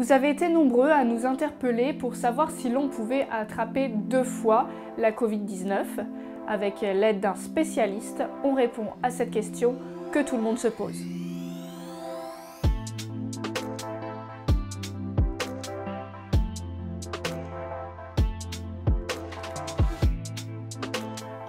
Vous avez été nombreux à nous interpeller pour savoir si l'on pouvait attraper 2 fois la Covid-19. Avec l'aide d'un spécialiste, on répond à cette question que tout le monde se pose.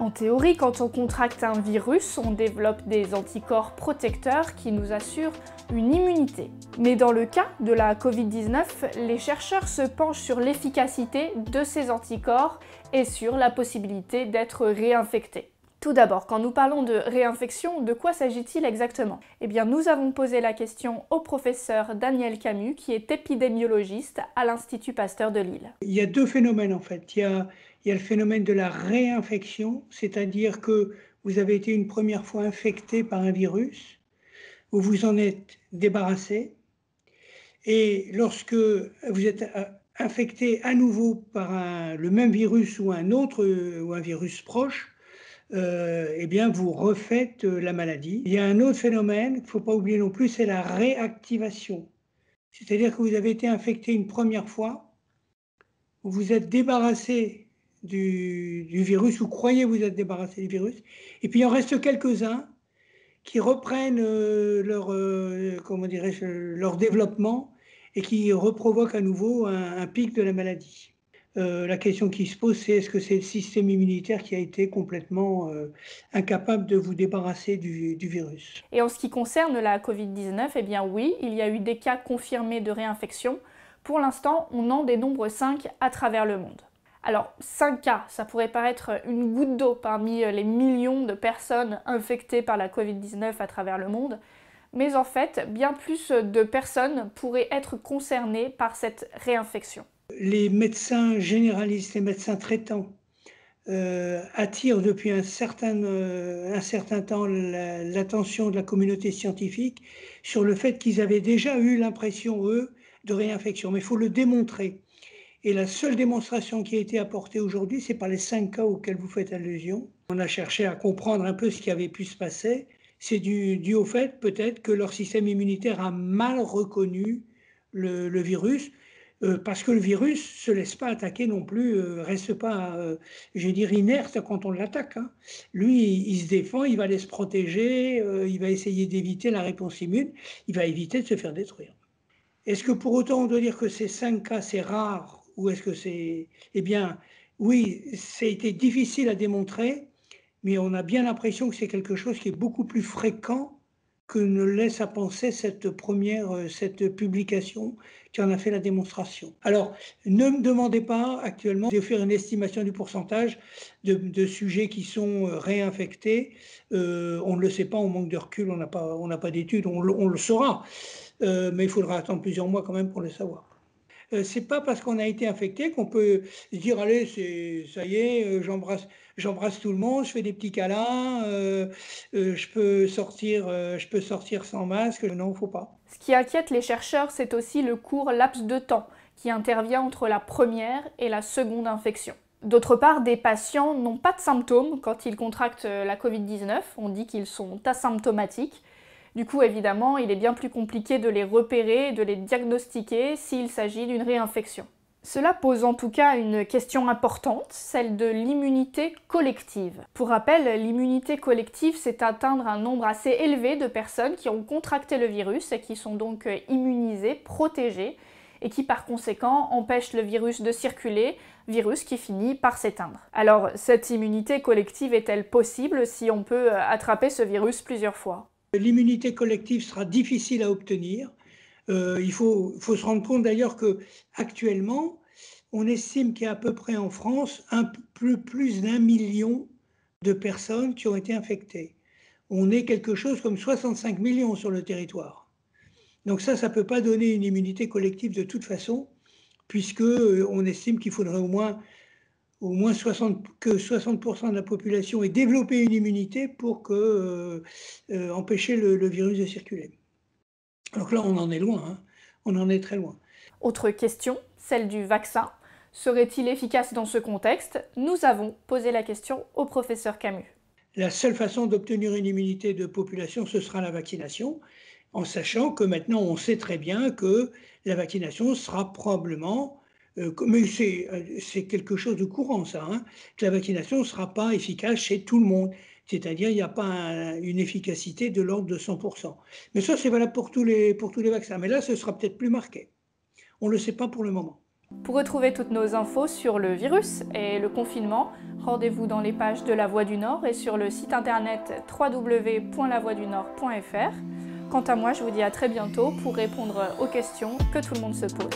En théorie, quand on contracte un virus, on développe des anticorps protecteurs qui nous assurent une immunité. Mais dans le cas de la Covid-19, les chercheurs se penchent sur l'efficacité de ces anticorps et sur la possibilité d'être réinfecté. Tout d'abord, quand nous parlons de réinfection, de quoi s'agit-il exactement? Eh bien, nous avons posé la question au professeur Daniel Camus, qui est épidémiologiste à l'Institut Pasteur de Lille. Il y a deux phénomènes en fait. Il y a le phénomène de la réinfection, c'est-à-dire que vous avez été une première fois infecté par un virus, vous vous en êtes débarrassé, et lorsque vous êtes infecté à nouveau par le même virus ou un autre, ou un virus proche, eh bien vous refaites la maladie. Il y a un autre phénomène qu'il ne faut pas oublier non plus, c'est la réactivation. C'est-à-dire que vous avez été infecté une première fois, vous vous êtes débarrassé du virus, vous croyez vous êtes débarrassé du virus, et puis il en reste quelques-uns qui reprennent comment dirais-je, leur développement et qui reprovoquent à nouveau un pic de la maladie. La question qui se pose, c'est est-ce que c'est le système immunitaire qui a été complètement incapable de vous débarrasser du virus? Et en ce qui concerne la Covid-19, eh bien oui, il y a eu des cas confirmés de réinfection. Pour l'instant, on en dénombre 5 à travers le monde. Alors, 5 cas, ça pourrait paraître une goutte d'eau parmi les millions de personnes infectées par la Covid-19 à travers le monde, mais en fait, bien plus de personnes pourraient être concernées par cette réinfection. Les médecins généralistes, les médecins traitants attirent depuis un certain temps l'attention de la communauté scientifique sur le fait qu'ils avaient déjà eu l'impression, eux, de réinfection. Mais il faut le démontrer. Et la seule démonstration qui a été apportée aujourd'hui, c'est par les 5 cas auxquels vous faites allusion. On a cherché à comprendre un peu ce qui avait pu se passer. C'est dû au fait peut-être que leur système immunitaire a mal reconnu le virus, parce que le virus ne se laisse pas attaquer non plus, reste pas, je vais dire, inerte quand on l'attaque, hein. Lui, il se défend, il va aller se protéger, il va essayer d'éviter la réponse immune, il va éviter de se faire détruire. Est-ce que pour autant on doit dire que ces 5 cas, c'est rare? Ou est-ce que c'est... Eh bien, oui, ça a été difficile à démontrer, mais on a bien l'impression que c'est quelque chose qui est beaucoup plus fréquent que ne laisse à penser cette publication qui en a fait la démonstration. Alors, ne me demandez pas actuellement de faire une estimation du pourcentage de sujets qui sont réinfectés. On ne le sait pas, on manque de recul, on n'a pas d'études, on le saura. Mais il faudra attendre plusieurs mois quand même pour le savoir. C'est pas parce qu'on a été infecté qu'on peut se dire: «Allez, ça y est, j'embrasse tout le monde, je fais des petits câlins, je peux sortir sans masque». Non, faut pas. Ce qui inquiète les chercheurs, c'est aussi le court laps de temps qui intervient entre la première et la seconde infection. D'autre part, des patients n'ont pas de symptômes quand ils contractent la Covid-19, on dit qu'ils sont asymptomatiques. Du coup, évidemment, il est bien plus compliqué de les repérer et de les diagnostiquer s'il s'agit d'une réinfection. Cela pose en tout cas une question importante, celle de l'immunité collective. Pour rappel, l'immunité collective, c'est atteindre un nombre assez élevé de personnes qui ont contracté le virus et qui sont donc immunisées, protégées, et qui par conséquent empêchent le virus de circuler, virus qui finit par s'éteindre. Alors, cette immunité collective est-elle possible si on peut attraper ce virus plusieurs fois ? L'immunité collective sera difficile à obtenir. Il faut se rendre compte d'ailleurs qu'actuellement, on estime qu'il y a à peu près en France plus d'1 million de personnes qui ont été infectées. On est quelque chose comme 65 millions sur le territoire. Donc ça ne peut pas donner une immunité collective de toute façon, puisque on estime qu'il faudrait au moins 60% de la population ait développé une immunité pour empêcher le virus de circuler. Donc là, on en est loin, hein. On en est très loin. Autre question, celle du vaccin. Serait-il efficace dans ce contexte? Nous avons posé la question au professeur Camus. La seule façon d'obtenir une immunité de population, ce sera la vaccination. en sachant que maintenant on sait très bien que la vaccination sera probablement, mais c'est quelque chose de courant ça, hein, que la vaccination ne sera pas efficace chez tout le monde. C'est-à-dire il n'y a pas une efficacité de l'ordre de 100. Mais ça, c'est valable pour tous les vaccins. Mais là, ce sera peut-être plus marqué. On ne le sait pas pour le moment. Pour retrouver toutes nos infos sur le virus et le confinement, rendez-vous dans les pages de La Voix du Nord et sur le site internet www.lavoixdunord.fr. Quant à moi, je vous dis à très bientôt pour répondre aux questions que tout le monde se pose.